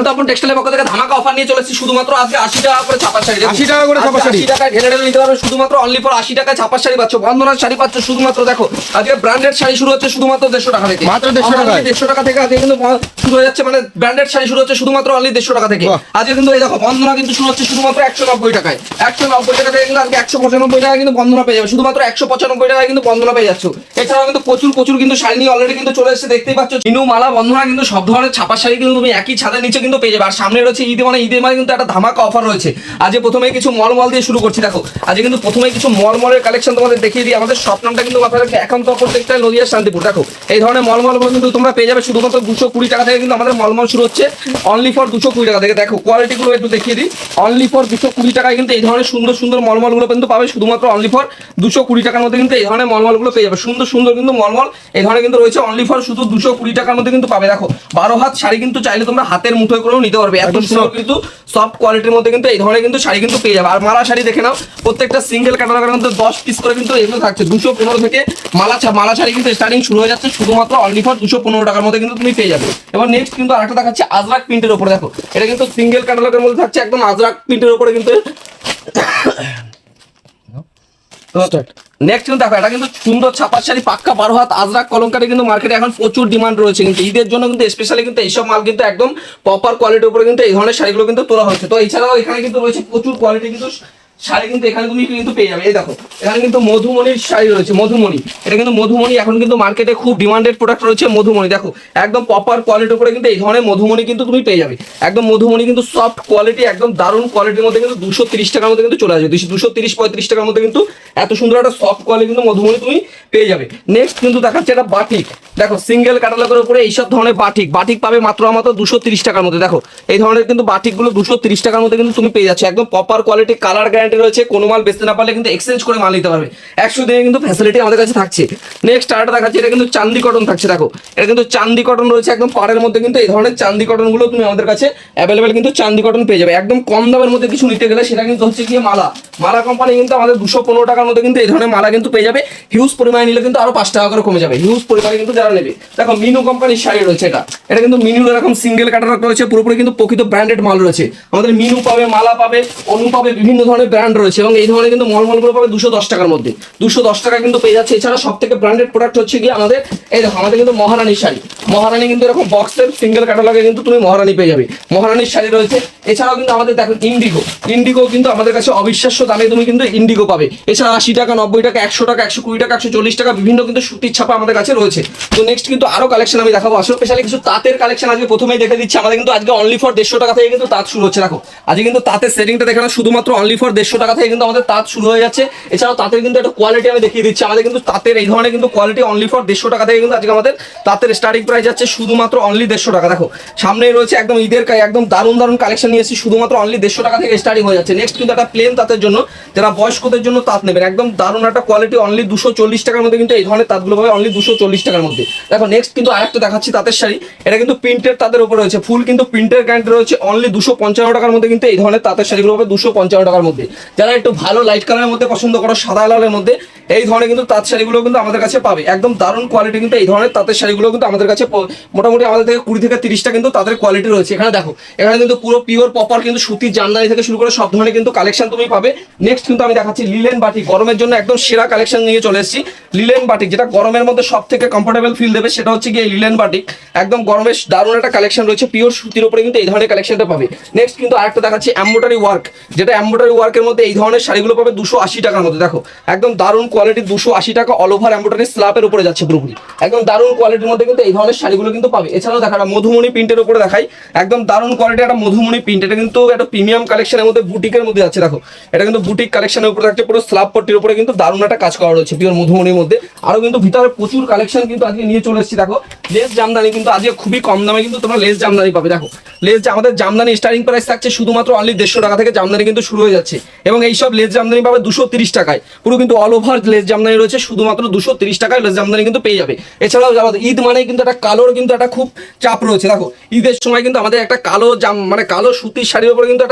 তপন টেক্সটাইলের পক্ষ থেকে ধামাকা অফার নিয়ে চলেছি শুধুমাত্র আজকে 80 টাকা করে ছাপার শাড়ি। 80 টাকা করে ছাপার শাড়ি, 80 টাকায় ঢেলে ঢেলে নিতে পারবে শুধুমাত্র অনলি ফর 80 টাকায় ছাপার শাড়ি পাচ্ছ। বন্ধনার শাড়ি পাচ্ছ শুধুমাত্র দেখো আজকে ব্র্যান্ডেড শাড়ি শুরু হচ্ছে শুধুমাত্র 150 টাকা থেকে, মাত্র 150 টাকায়। 150 টাকা থেকে আজকে কিন্তু শুরু হয়ে যাচ্ছে, মানে ব্র্যান্ডেড শাড়ি শুরু হচ্ছে শুধুমাত্র অনলি 150 টাকা থেকে। আজকে কিন্তু এই দেখো বন্ধনা কিন্তু শুরু হচ্ছে শুধুমাত্র 190 টাকায়, 190 টাকা থেকে কিন্তু আজকে 195 টাকা কিন্তু বন্ধনা পেয়ে যাবে, শুধুমাত্র 195 টাকায় কিন্তু বন্ধনা পেয়ে যাচ্ছ। এছাড়াও কিন্তু প্রচুর কিন্তু শাড়ি নিয়ে অলরেডি কিন্তু চলে এসেছে, দেখতেই পাচ্ছ চিনু মালা বন্ধনা কিন্তু সব ধরনের ছাপার শাড়ি কিন্তু তুমি একই ছাদের নিচে কিন্তু পেয়ে যাবে। আর সামনে রয়েছে ঈদে, মানে ঈদের মানে কিন্তু একটা ধামাকা অফার রয়েছে। আজকে প্রথমে কিছু মলমল দিয়ে শুরু করছি। দেখো আজকে কিন্তু প্রথমে কিছু মলমলের কালেকশন তোমাদের দেখিয়ে দিই। আমাদের শপ নামটা কিন্তু মাথায় রাখবে একান্ত তপন টেক্সটাইল নদিয়া শান্তিপুর। দেখো এই ধরনের মলমল কিন্তু তোমরা পেয়ে যাবে শুধুমাত্র 220 টাকা থেকে কিন্তু আমাদের মলমল শুরু হচ্ছে অনলি ফর 220 টাকা থেকে। দেখো কোয়ালিটিগুলো একটু দেখিয়ে দিই, অনলি ফর 220 টাকায় কিন্তু এই ধরনের সুন্দর সুন্দর মলমলগুলো কিন্তু পাবে শুধুমাত্র অনলি ফর 220 টাকার মধ্যে কিন্তু এই ধরনের মলমলগুলো পেয়ে যাবে। সুন্দর সুন্দর কিন্তু মলমল এই ধরনের কিন্তু রয়েছে অনলি ফর শুধু 220 টাকার মধ্যে কিন্তু পাবে। দেখো 12 হাত শাড়ি কিন্তু চাইলে তোমরা হাতের মুঠোয় করেও নিতে পারবে, এত সুন্দর কিন্তু সফট কোয়ালিটির মধ্যে কিন্তু এই ধরনের কিন্তু শাড়ি কিন্তু পেয়ে যাবে। আর মালা শাড়ি দেখে নাও, প্রত্যেকটা সিঙ্গেল ক্যাটালগের মধ্যে 10 পিস করে কিন্তু এগুলো থাকছে। 215 থেকে মালা শাড়ি কিন্তু স্টার্টিং শুরু হয়ে যাচ্ছে শুধুমাত্র অনলি ফর 215 টাকার মধ্যে কিন্তু তুমি পেয়ে যাবে। এবার নেক্সট কিন্তু আরেকটা দেখাচ্ছে আজরাক প্রিন্টের উপরে। দেখো এটা কিন্তু সিঙ্গেল ক্যাটালগের মধ্যে থাকছে একদম আজরাক প্রিন্টের উপরে কিন্তু। নেক্সট কিন্তু দেখো এটা কিন্তু সুন্দর ছাপার শাড়ি, পাক্কা 12 হাত আজরাক কলমকারী কিন্তু মার্কেটে এখন প্রচুর ডিমান্ড রয়েছে। কিন্তু ঈদের জন্য কিন্তু স্পেশালি কিন্তু এইসব মাল কিন্তু একদম প্রপার কোয়ালিটির উপরে কিন্তু এই ধরনের শাড়িগুলো কিন্তু তোলা হচ্ছে। তো এছাড়াও এখানে কিন্তু রয়েছে প্রচুর কোয়ালিটি কিন্তু শাড়ি কিন্তু এখানে তুমি কিন্তু পেয়ে যাবে। এই দেখো এখানে কিন্তু মধুমণির শাড়ি রয়েছে, মধুমণি, এটা কিন্তু মধুমণি এখন কিন্তু মার্কেটে খুব ডিমান্ডেড প্রোডাক্ট রয়েছে মধুমণি। দেখো একদম প্রপার কোয়ালিটির উপরে কিন্তু এই ধরনের মধুমণি কিন্তু তুমি পেয়ে যাবে। একদম মধুমণি কিন্তু সফট কোয়ালিটি, একদম দারুণ কোয়ালিটির মধ্যে কিন্তু 230 টাকার মধ্যে কিন্তু চলে আসবে। 230-35 টাকার মধ্যে কিন্তু এত সুন্দর একটা সফট কোয়ালিটি কিন্তু মধুমণি তুমি পেয়ে যাবে। নেক্সট কিন্তু দেখাচ্ছে এটা বাটিক। দেখো সিঙ্গেল ক্যাটালগের উপরে এইসব ধরনের বাটিক পাবে মাত্র 230 টাকার মধ্যে। দেখো এই ধরনের কিন্তু বাটিকগুলো 230 টাকার মধ্যে কিন্তু তুমি পেয়ে যাচ্ছ। একদম প্রপার কোয়ালিটি, কালার গ্যারান্টি রয়েছে, কোনো মাল বেচতে না পারলে কিন্তু এক্সচেঞ্জ করে মাল নিতে পারবে। 100 দিনে কিন্তু ফ্যাসিলিটি আমাদের কাছে থাকছে। নেক্সট আরেকটা দেখাচ্ছি, এটা কিন্তু চান্দি কটন থাকছে। দেখো এটা কিন্তু চান্দি কটন রয়েছে একদম পাড়ের মধ্যে কিন্তু এই ধরনের চান্দি কটনগুলো তুমি আমাদের কাছে অ্যাভেলেবেল কিন্তু চান্দি কটন পেয়ে যাবে। একদম কম দামের মধ্যে কিছু নিতে গেলে সেটা কিন্তু হচ্ছে গিয়ে মালা কোম্পানি কিন্তু আমাদের 215 টাকার মধ্যে কিন্তু এই ধরনের মালা কিন্তু পেয়ে যাবে। হিউজ পরিমাণে নিলে কিন্তু আরো 5 টাকা করে কমে যাবে, হিউজ পরিমাণে কিন্তু যারা নেবে। দেখো মিনু কোম্পানির শাড়ি রয়েছে, এটা কিন্তু মিনু এরকম সিঙ্গেল ক্যাটালগ রয়েছে, পুরোপুরি কিন্তু প্রকৃত ব্র্যান্ডেড মাল রয়েছে। আমাদের মিনু পাবে, মালা পাবে, অনু পাবে, বিভিন্ন ধরনের ব্র্যান্ড রয়েছে এবং এই ধরনের কিন্তু মলগুলো পাবে 210 টাকার মধ্যে। 210 টাকা কিন্তু পেয়ে যাচ্ছে। এছাড়া সব থেকে ব্র্যান্ডেড প্রোডাক্ট হচ্ছে গিয়ে আমাদের এই দেখো আমাদের কিন্তু মহারানীর শাড়ি। মহারানী কিন্তু এরকম বক্সের সিঙ্গেল ক্যাটালগে কিন্তু তুমি মহারানী পেয়ে যাবে, মহারানীর শাড়ি রয়েছে। এছাড়াও কিন্তু আমাদের দেখো ইন্ডিগো কিন্তু আমাদের কাছে অবিশ্বাস্য দামে তুমি কিন্তু ইন্ডিগো পাবে। এছাড়া 80 টাকা, 90 টাকা, 100 টাকা, 120 টাকা, 140 টাকা বিভিন্ন কিন্তু সুতির ছাপা আমাদের কাছে রয়েছে। তো নেক্সট কিন্তু আরো কালেকশন আমি দেখাবো। আসলে স্পেশালি কিছু তাঁতের কালেকশন আজকে প্রথমেই দেখে দিচ্ছি। আমাদের কিন্তু আজকে অনলি ফর 150 টাকা থেকে কিন্তু তাঁত শুরু হচ্ছে। দেখো আজকে কিন্তু তাঁতের সেটিংটা দেখে না, শুধুমাত্র অনলি ফর 150 টাকা থেকে কিন্তু আমাদের তাঁত শুরু হয়ে যাচ্ছে। এছাড়াও তাঁতের কিন্তু একটা কোয়ালিটি আমি দেখিয়ে দিচ্ছি। আমাদের কিন্তু তাঁতের এই ধরনের কিন্তু কোয়ালিটি অনলি ফর 150 টাকা থেকে কিন্তু আজকে আমাদের তাঁতের স্টার্টিং প্রাইস যাচ্ছে শুধুমাত্র অনলি 150 টাকা। দেখো সামনেই রয়েছে একদম ঈদের একদম দারুণ কালেকশন নিয়ে এসেছি, শুধুমাত্র অনলি 150 টাকা থেকে স্টার্টিং হয়ে যাচ্ছে। নেক্সট কিন্তু একটা প্লেন তাঁতের জন্য যারা বয়স্কদের জন্য তাঁত নেবেন, একদম দারুণ একটা কোয়ালিটি অনলি 240 টাকার মধ্যে কিন্তু এই ধরনের তাঁতগুলো পাবে অনলি 240 টাকার মধ্যে। দেখো নেক্সট কিন্তু আরেকটা দেখাচ্ছি তাঁতের শাড়ি, এটা কিন্তু প্রিন্টের তাঁতের উপর রয়েছে, ফুল কিন্তু প্রিন্টের গ্যারান্টি রয়েছে অনলি 255 টাকার মধ্যে কিন্তু এই ধরনের তাঁতের শাড়িগুলো পাবে 255 টাকার মধ্যে। যারা একটু ভালো লাইট কালারের মধ্যে পছন্দ করো, সাদা লালের মধ্যে, এই ধরনের কিন্তু তাঁত শাড়িগুলো কিন্তু আমাদের কাছে পাবে। একদম দারুণ কোয়ালিটি কিন্তু এই ধরনের তাঁতের শাড়িগুলো কিন্তু আমাদের কাছে মোটামুটি আমাদের থেকে 20 থেকে 30টা কিন্তু তাদের কোয়ালিটি রয়েছে। এখানে দেখো এখানে কিন্তু পুরো পিওর প্রপার কিন্তু সুতির জামদানি থেকে শুরু করে সব ধরনের কিন্তু কালেকশন তুমি পাবে। নেক্সট কিন্তু আমি দেখাচ্ছি লিলেন বাটিক, গরমের জন্য একদম সেরা কালেকশন নিয়ে চলে এসেছি। লিলেন বাটিক যেটা গরমের মধ্যে সব থেকে কমফোর্টেবল ফিল দেবে সেটা হচ্ছে গিয়ে লিলেন বাটিক। একদম গরমের দারুণ একটা কালেকশন রয়েছে, পিওর সুতির উপরে কিন্তু এই ধরনের কালেকশনটা পাবে। নেক্সট কিন্তু আরেকটা দেখাচ্ছি এমব্রয়ডারি ওয়ার্ক, যেটা এমব্রয়ডারি ওয়ার্কের মধ্যে এই ধরনের শাড়িগুলো পাবে 280 টাকার মধ্যে। দেখো একদম দারুণ কোয়ালিটি, 280 টাকা অল ওভার এমব্রয়ডারি স্ল্যাপের উপরে যাচ্ছে পুরোপুরি, একদম দারুণ কোয়ালিটির মধ্যে কিন্তু এই ধরনের শাড়িগুলো কিন্তু পাবে। এছাড়াও দেখা মধুমণি প্রিন্টের উপরে দেখাই, একদম দারুণ কোয়ালিটি একটা মধুমণি প্রিন্ট, এটা কিন্তু একটা প্রিমিয়াম কালেকশনের মধ্যে বুটিকের মধ্যে যাচ্ছে। দেখো এটা কিন্তু বুটিক কালেকশনের উপরে থাকছে, পুরো স্ল্যাব পট্টির উপরে কিন্তু দারুণ একটা কাজ করা রয়েছে পিওর মধুমণির মধ্যে। আরো কিন্তু ভিতরে প্রচুর কালেকশন কিন্তু আজকে নিয়ে চলে এসেছি। দেখো লেস জামদানি কিন্তু আজকে খুবই কম দামে কিন্তু তোমরা লেস জামদানি পাবে। দেখো আমাদের জামদানি স্টার্টিং প্রাইস থাকছে শুধুমাত্র অনলি 150 টাকা থেকে জামদানি কিন্তু শুরু হয়ে যাচ্ছে এবং এইসব লেস জামদানি পাবে 230 টাকায়। পুরো কিন্তু অল ওভার লেস জামদানি রয়েছে, শুধুমাত্র 230 টাকায় লেস জামদানি কিন্তু পেয়ে যাবে। এছাড়াও ঈদ মানে কিন্তু একটা কালোর কিন্তু একটা খুব চাপ রয়েছে। দেখো ঈদের সময় কিন্তু আমাদের একটা কালো কালো সুতির শাড়ির উপরে কিন্তু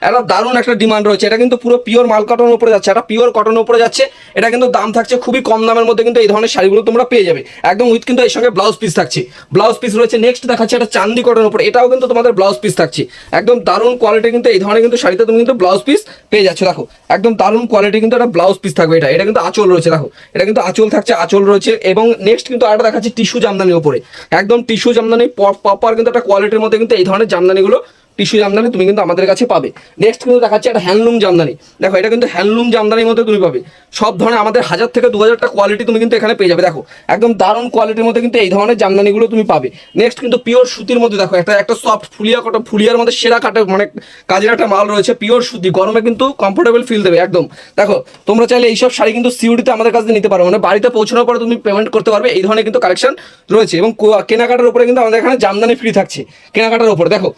একটা দারুণ একটা ডিমান্ড রয়েছে। এটা কিন্তু পুরো পিওর মাল কটনের উপরে যাচ্ছে, এটা পিওর কটনের উপরে যাচ্ছে। এটা কিন্তু দাম থাকছে খুবই কম দামের মধ্যে কিন্তু এই ধরনের শাড়িগুলো তোমরা পেয়ে যাবে একদম উইথ কিন্তু এর সঙ্গে ব্লাউজ পিস থাকছে, ব্লাউজ পিস রয়েছে। নেক্সট দেখাচ্ছে এটা চান্দি কটনের উপরে, এটাও কিন্তু তোমাদের ব্লাউজ পিস থাকছে একদম দারুণ কোয়ালিটি কিন্তু এই ধরনের কিন্তু শাড়িতে তুমি কিন্তু ব্লাউজ পিস পেয়ে যাচ্ছ। দেখো একদম দারুণ কোয়ালিটি কিন্তু একটা ব্লাউজ পিস থাকবে। এটা কিন্তু আঁচল রয়েছে, দেখো এটা কিন্তু আঁচল থাকছে, আঁচল রয়েছে। এবং নেক্সট কিন্তু আরেকটা দেখাচ্ছে টিস্যু জামদানির উপরে, একদম টিস্যু জামদানি প্রপার কিন্তু একটা কোয়ালিটির মধ্যে কিন্তু এই ধরনের জামদানিগুলো টিস্যু জামদানি তুমি কিন্তু আমাদের কাছে পাবে। নেক্সট কিন্তু দেখাচ্ছে একটা হ্যান্ডলুম জামদানি, দেখো এটা কিন্তু হ্যান্ডলুম জামদানির মধ্যে তুমি পাবে সব ধরনের আমাদের 1000 থেকে 2000টা কোয়ালিটি তুমি কিন্তু এখানে পেয়ে যাবে। দেখো একদম দারুণ কোয়ালিটির মধ্যে কিন্তু এই ধরনের জামদানিগুলো তুমি পাবে। নেক্সট কিন্তু পিওর সুতির মধ্যে দেখো একটা সফট ফুলিয়া কটন, ফুলিয়ার মধ্যে সেরা কাটে মানে কাজের একটা মাল রয়েছে, পিওর সুতি, গরমে কিন্তু কমফোর্টেবল ফিল দেবে একদম। দেখো তোমরা চাইলে এইসব শাড়ি কিন্তু সিউড়িতে আমাদের কাছে নিতে পারো, মানে বাড়িতে পৌঁছানোর পরে তুমি পেমেন্ট করতে পারবে, এই ধরনের কিন্তু কালেকশন রয়েছে। এবং কেনাকাটার উপরে কিন্তু আমাদের এখানে জামদানি ফ্রি থাকছে কেনাকাটার উপরে। দেখো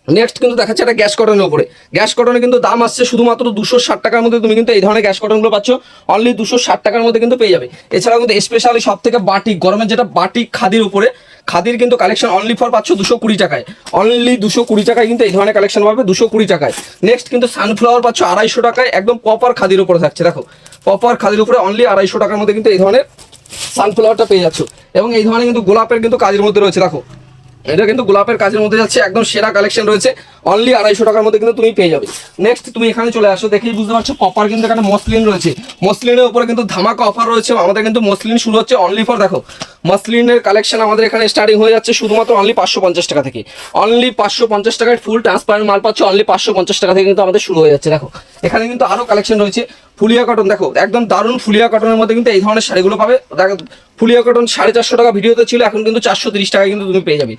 নেক্সট কিন্তু দেখাচ্ছে একটা গ্যাস কটনের উপরে, গ্যাস কটনে কিন্তু দাম আসছে শুধুমাত্র 260 টাকার মধ্যে তুমি কিন্তু এই ধরনের গ্যাস কটনগুলো পাচ্ছ অনলি 260 টাকার মধ্যে কিন্তু পেয়ে যাবে। এছাড়াও কিন্তু স্পেশালি সব থেকে বাটিক, গরমের যেটা বাটিক খাদির উপরে, খাদির কিন্তু কালেকশন অনলি ফর পাচ্ছ 220 টাকায়, অনলি 220 টাকায় কিন্তু এই ধরনের কালেকশন পাবে 220 টাকায়। নেক্সট কিন্তু সানফ্লাওয়ার পাচ্ছ 250 টাকায়, একদম প্রপার খাদির উপরে থাকছে। দেখো প্রপার খাদির উপরে অনলি 250 টাকার মধ্যে কিন্তু এই ধরনের সানফ্লাওয়ারটা পেয়ে যাচ্ছ। এবং এই ধরনের কিন্তু গোলাপের কিন্তু কাজের মধ্যে রয়েছে, দেখো এটা কিন্তু গোলাপের কাজের মধ্যে যাচ্ছে, একদম সেরা কালেকশন রয়েছে অনলি 250 টাকার মধ্যে কিন্তু তুমি পেয়ে যাবে। নেক্সট তুমি এখানে চলে আসো, দেখেই বুঝতে পারছো প্রপার কিন্তু এখানে মসলিন রয়েছে, মসলিনের উপরে কিন্তু ধামাকা অফার রয়েছে। আমাদের কিন্তু মসলিন শুরু হচ্ছে অনলি ফর, দেখো মসলিনের কালেকশন আমাদের এখানে স্টার্টিং হয়ে যাচ্ছে শুধুমাত্র অনলি 550 টাকা থেকে, অনলি 550 টাকায় ফুল ট্রান্সপারেন্ট মাল পাচ্ছ অনলি 550 টাকা থেকে কিন্তু আমাদের শুরু হয়ে যাচ্ছে। দেখো এখানে কিন্তু আরো কালেকশন রয়েছে ফুলিয়া কটন, দেখো একদম দারুণ ফুলিয়া কটনের মধ্যে কিন্তু এই ধরনের শাড়িগুলো পাবে। দেখো ফুলিয়া কটন 450 টাকা ভিডিওতে ছিল, এখন কিন্তু 430 টাকায় কিন্তু তুমি পেয়ে যাবে।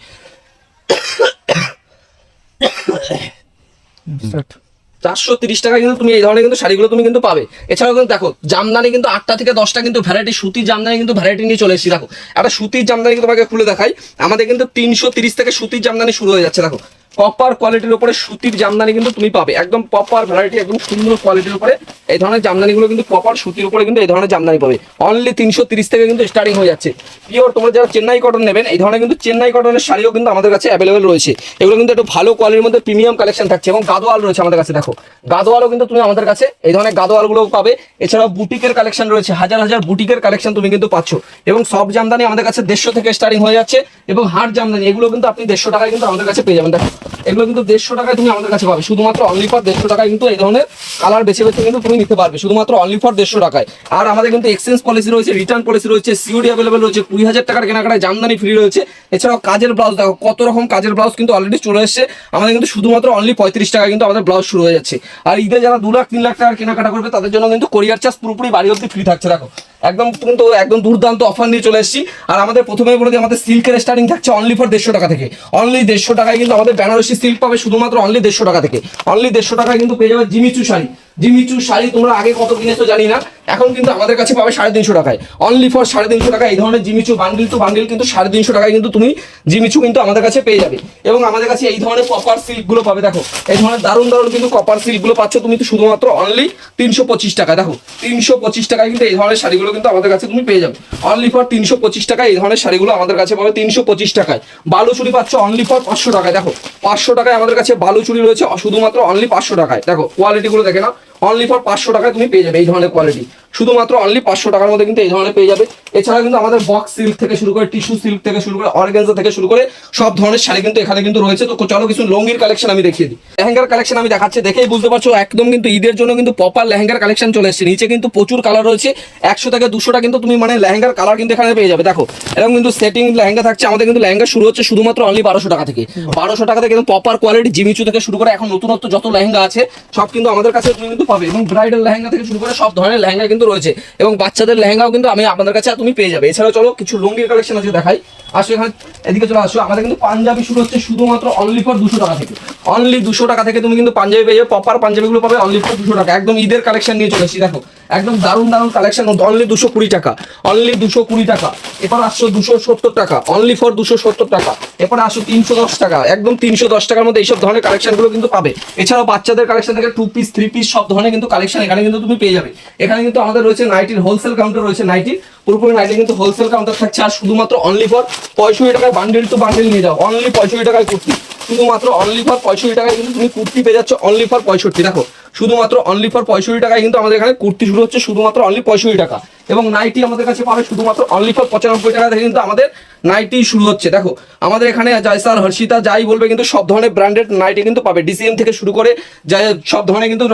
430 টাকা কিন্তু তুমি এই ধরনের কিন্তু শাড়িগুলো তুমি কিন্তু পাবে। এছাড়াও কিন্তু দেখো জামদানি কিন্তু 8টা থেকে 10টা কিন্তু ভ্যারাইটি, সুতির জামদানি কিন্তু ভ্যারাইটি নিয়ে চলে এসেছি। দেখো একটা সুতির জামদানি তোমাকে খুলে দেখাই, আমাদের কিন্তু 330 থেকে সুতির জামদানি শুরু হয়ে যাচ্ছে। দেখো প্রপার কোয়ালিটির উপরে সুতির জামদানি কিন্তু তুমি পাবে, একদম প্রপার ভ্যারাইটি, একদম সুন্দর কোয়ালিটির উপরে এই ধরনের জামদানিগুলো কিন্তু প্রপার সুতির উপরে কিন্তু এই ধরনের জামদানি পাবে অনলি 330 থেকে কিন্তু স্টার্টিং হয়ে যাচ্ছে। পিওর তোমরা যারা চেন্নাই কটন নেবেন, এই ধরনের কিন্তু চেন্নাই কটনের শাড়িও কিন্তু আমাদের কাছে অ্যাভেলেবেল রয়েছে। এগুলো কিন্তু একটু ভালো কোয়ালিটির মধ্যে প্রিমিয়াম কালেকশন থাকছে। এবং গাদোয়াল রয়েছে আমাদের কাছে, দেখো গাদোয়ালও কিন্তু তুমি আমাদের কাছে এই ধরনের গাদোয়ালগুলো পাবে। এছাড়াও বুটিকের কালেকশন রয়েছে, হাজার হাজার বুটিকের কালেকশন তুমি কিন্তু পাচ্ছ। এবং সব জামদানি আমাদের কাছে 150 থেকে স্টার্টিং হয়ে যাচ্ছে। এবং হাট জামদানি এগুলো কিন্তু আপনি 150 টাকায় কিন্তু আমাদের কাছে পেয়ে যাবেন। দেখো এগুলো কিন্তু 150 টাকায় তুমি আমাদের কাছে পাবে, শুধুমাত্র অনলি ফর 150 টাকায় কিন্তু এই ধরনের কালার বেছে বেছে কিন্তু তুমি নিতে পারবে শুধুমাত্র অনলি ফর 150 টাকায়। আর আমাদের কিন্তু এক্সচেঞ্জ পলিসি রয়েছে, রিটার্ন পলিসি রয়েছে, সিওডি অ্যাভেলেবেল রয়েছে, 20,000 টাকার কেনাকাটায় জামদানি ফ্রি রয়েছে। এছাড়াও কাজের ব্লাউজ, দেখো কত রকম কাজের ব্লাউজ কিন্তু অলরেডি চলে এসেছে আমাদের কিন্তু শুধুমাত্র অনলি 35 টাকায় কিন্তু আমাদের ব্লাউজ শুরু হয়ে যাচ্ছে। আর ঈদে যারা 2 লাখ 3 লাখ টাকার কেনাকাটা করবে তাদের জন্য কিন্তু কোরিয়ার চার্জ পুরোপুরি বাড়ি অবধি ফ্রি থাকছে। দেখো একদম কিন্তু একদম দুর্দান্ত অফার নিয়ে চলে এসেছি। আর আমাদের প্রথমে বলে দিই, আমাদের সিল্কের স্টার্টিং থাকছে অনলি ফর 150 টাকা থেকে, অনলি 150 টাকায় কিন্তু আমাদের বেনারসি সিল্ক পাবে শুধুমাত্র অনলি 150 টাকা থেকে, অনলি 150 টাকায় কিন্তু পেয়ে যাবে জিমিচু শাড়ি। জিমিচু শাড়ি তোমরা আগে কত কিনেছো জানি না, এখন কিন্তু আমাদের কাছে পাবে 350 টাকায়, অনলি ফর 350 টাকা এই ধরনের জিমিচু বান্ডিল টু বান্ডিল কিন্তু 350 টাকায় কিন্তু তুমি জিমিচু কিন্তু আমাদের কাছে পেয়ে যাবে। এবং আমাদের কাছে এই ধরনের কপার সিল্কগুলো পাবে, দেখো এই ধরনের দারুণ দারুণ কিন্তু কপার সিল্কগুলো পাচ্ছ তুমি তো শুধুমাত্র অনলি 325 টাকা। দেখো 325 টাকায় কিন্তু এই ধরনের শাড়িগুলো কিন্তু আমাদের কাছে তুমি পেয়ে যাবে অনলি ফর 325 টাকায়। এই ধরনের শাড়িগুলো আমাদের কাছে পাবে 325 টাকায়। বালুচুরি পাচ্ছ অনলি ফর 500 টাকায়। দেখো 500 টাকায় আমাদের কাছে বালুচুরি রয়েছে শুধুমাত্র অনলি 500 টাকায়। দেখো কোয়ালিটিগুলো দেখে না, অনলি ফর 500 টাকায় তুমি পেয়ে যাবে এই ধরনের কোয়ালিটি শুধুমাত্র অনলি 500 টাকার মধ্যে কিন্তু এই ধরনের পেয়ে যাবে। এছাড়া কিন্তু আমাদের বক্স সিল্ক থেকে শুরু করে টিস্যু সিল্ক থেকে শুরু করে অর্গানজা থেকে শুরু করে সব ধরনের শাড়ি কিন্তু এখানে কিন্তু রয়েছে। তো চলো কিছু লুঙ্গির কালেকশন আমি দেখিয়ে দিই। লেহেঙ্গার কালেকশন আমি দেখাচ্ছি, দেখেই বুঝতে পারছো একদম কিন্তু ঈদের জন্য কিন্তু প্রপার লেহেঙ্গার কালেকশন চলে এসেছে। নিচে কিন্তু প্রচুর কালার রয়েছে, 100 থেকে 200টা কিন্তু তুমি মানে লেহেঙ্গার কালার কিন্তু এখানে পেয়ে যাবে। দেখো এরকম কিন্তু সেটিং লেহেঙ্গা থাকছে। আমাদের কিন্তু লেহেঙ্গা শুরু হচ্ছে শুধুমাত্র অনলি 1200 টাকা থেকে, 1200 টাকা থেকে কিন্তু প্রপার কোয়ালিটি জিমিচু থেকে শুরু করে এখন নতুনত্ব যত লেহেঙ্গা আছে সব কিন্তু আমাদের কাছে তুমি কিন্তু পাবে। এবং ব্রাইডাল লেহেঙ্গা থেকে শুরু করে সব ধরনের লেহেঙ্গা কিন্তু রয়েছে এবং বাচ্চাদের লেহেঙ্গাও কিন্তু আমি আপনাদের কাছে তুমি পেয়ে যাবে। এছাড়াও চলো কিছু লুঙ্গির কালেকশন আছে দেখাই। আসো এখানে এদিকে চলে আসো। আমাদের কিন্তু পাঞ্জাবি শুরু হচ্ছে শুধুমাত্র অনলি ফর 200 টাকা থেকে, অনলি 200 টাকা থেকে তুমি কিন্তু পাঞ্জাবি পেয়ে যাবে। প্রপার পাঞ্জাবিগুলো পাবে অনলি ফর 200 টাকা। একদম ঈদের কালেকশন নিয়ে চলে এসেছি। দেখো একদম দারুণ দারুণ কালেকশন, অনলি 220 টাকা, অনলি 220 টাকা। এবার আসছো 270 টাকা, অনলি ফর 270 টাকা। এরপর আসো 310 টাকা, একদম 310 টাকার মধ্যে এইসব ধরনের কালেকশনগুলো কিন্তু পাবে। এছাড়াও বাচ্চাদের কালেকশন থেকে 2 পিস 3 পিস সব ধরনের কিন্তু কালেকশন এখানে কিন্তু তুমি পেয়ে যাবে। এখানে কিন্তু আমাদের রয়েছে নাইটির হোলসেল কাউন্টার রয়েছে, নাইটি পুরোপুরি নাইটি কিন্তু হোলসেল কাউন্টার থাকছে। আর শুধুমাত্র অনলি ফর 65 টাকায় বান্ডেল টু বান্ডেল নিয়ে যাও, অনলি 65 টাকায় কুর্তি, শুধুমাত্র অনলি ফর 65 টাকায় কিন্তু তুমি কুর্তি পেয়ে যাচ্ছ, অনলি ফর 65। দেখো শুধুমাত্র অনলি ফর 65 টাকায় কিন্তু আমাদের এখানে কুর্তি শুরু হচ্ছে, শুধুমাত্র অনলি 65 টাকা। এবং নাইটি আমাদের কাছে পাবে শুধুমাত্র অনলি ফর 95 টাকা থেকে কিন্তু আমাদের নাইটি শুরু হচ্ছে। দেখো আমাদের এখানে জয়সাল, হর্ষিতা যাই বলবে কিন্তু সব ধরনের ব্র্যান্ডেড নাইটি কিন্তু পাবে, ডিসিএম থেকে শুরু করে যাই সব ধরনের কিন্তু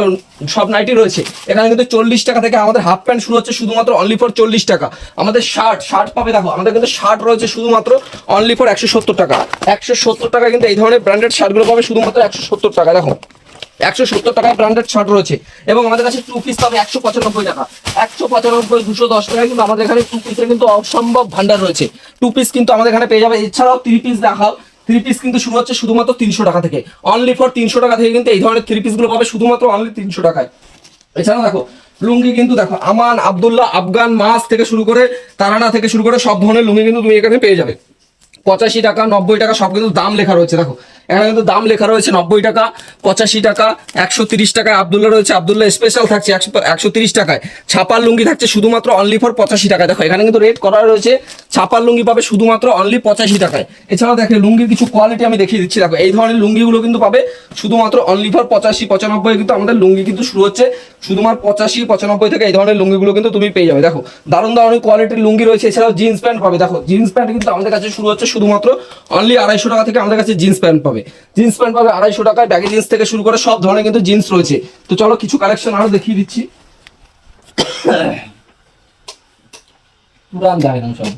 সব নাইটি রয়েছে এখানে। কিন্তু 40 টাকা থেকে আমাদের হাফ প্যান্ট শুরু হচ্ছে, শুধুমাত্র অনলি ফর 40 টাকা। আমাদের শার্ট পাবে, দেখো আমাদের কিন্তু শার্ট রয়েছে শুধুমাত্র অনলি ফর 170 টাকা, 170 টাকা কিন্তু এই ধরনের ব্র্যান্ডেড শার্টগুলো পাবে শুধুমাত্র 170 টাকা। দেখো 170 টাকায় ব্র্যান্ডেড শার্ট রয়েছে। এবং আমাদের কাছে 2 পিস পাবে 195 টাকা, 195, 210 টাকায় কিন্তু আমাদের এখানে 2 পিসের কিন্তু অসম্ভব ভান্ডার রয়েছে। 2 পিস কিন্তু আমাদের এখানে পেয়ে যাবে। এছাড়াও 3 পিস দেখাও, 3 পিস কিন্তু শুরু হচ্ছে শুধুমাত্র 300 টাকা থেকে, অনলি ফর 300 টাকা থেকে কিন্তু এই ধরনের 3 পিসগুলো পাবে শুধুমাত্র অনলি 300 টাকায়। এছাড়াও দেখো লুঙ্গি কিন্তু দেখো আমান, আব্দুল্লাহ, আফগান, মাস থেকে শুরু করে তারানা থেকে শুরু করে সব ধরনের লুঙ্গি কিন্তু তুমি এখানে পেয়ে যাবে। 85 টাকা, 90 টাকা সব কিন্তু দাম লেখা রয়েছে। দেখো এখানে কিন্তু দাম লেখা রয়েছে 90 টাকা, 85 টাকা, 130 টাকায় আব্দুল্লাহ রয়েছে, আব্দুল্লাহ স্পেশাল থাকছে 130 টাকায়। ছাপার লুঙ্গি থাকছে শুধুমাত্র অনলি ফর 85 টাকা। দেখো এখানে কিন্তু রেট করা রয়েছে, ছাপার লুঙ্গি পাবে শুধুমাত্র অনলি 85 টাকায়। এছাড়াও দেখে লুঙ্গির কিছু কোয়ালিটি আমি দেখিয়ে দিচ্ছি। দেখো এই ধরনের লুঙ্গিগুলো কিন্তু পাবে শুধুমাত্র অনলি ফর 85, 95 কিন্তু আমাদের লুঙ্গি কিন্তু শুরু হচ্ছে, শুধুমাত্র 85, 95 থেকে এই ধরনের লুঙ্গিগুলো কিন্তু তুমি পেয়ে যাবে। দেখো দারুণ দারুণ কোয়ালিটির লুঙ্গি রয়েছে। এছাড়াও জিন্স প্যান্ট পাবে। দেখো জিন্স প্যান্ট কিন্তু আমাদের কাছে শুরু হচ্ছে শুধুমাত্র অনলি 250 টাকা থেকে আমাদের কাছে জিন্স প্যান্ট পাবে। জিন্স প্যান্ট পাবে 250 টাকায়, ব্যাগি জিন্স থেকে শুরু করে সব ধরনের কিন্তু জিন্স রয়েছে। তো চলো কিছু কালেকশন আরো দেখিয়ে দিচ্ছি। পুরান যায় না সব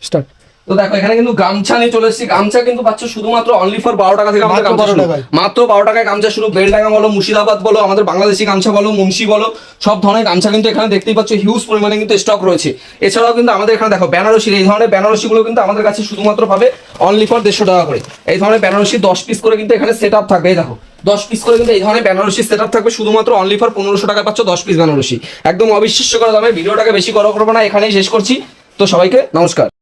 স্টার্ট। তো দেখো এখানে কিন্তু গামছা নিয়ে চলে এসেছি। গামছা কিন্তু পাচ্ছ শুধুমাত্র অনলি ফর 12 টাকা থেকে আমাদের গামছা শুরু, মাত্র 12 টাকায় গামছা শুরু। বেলডাঙ্গা বলো, মুর্শিদাবাদ বলো, আমাদের বাংলাদেশি গামছা বলো, মুন্সি বলো, সব ধরনের গামছা কিন্তু এখানে দেখতেই পাচ্ছ হিউজ পরিমাণে কিন্তু স্টক রয়েছে। এছাড়াও কিন্তু আমাদের এখানে দেখো বেনারসি, এই ধরনের বেনারসিগুলো কিন্তু আমাদের কাছে শুধুমাত্র পাবে অনলি ফর 150 টাকা করে। এই ধরনের বেনারসি 10 পিস করে কিন্তু এখানে সেট আপ থাকবে। এই দেখো 10 পিস করে কিন্তু এই ধরনের বেনারসি সেট আপ থাকবে শুধুমাত্র অনলি ফর 1500 টাকা পাচ্ছ 10 পিস বেনারসি, একদম অবিশ্বাস্য করা দামে। ভিডিওটাকে বেশি বড় করবো না, এখানেই শেষ করছি। তো সবাইকে নমস্কার।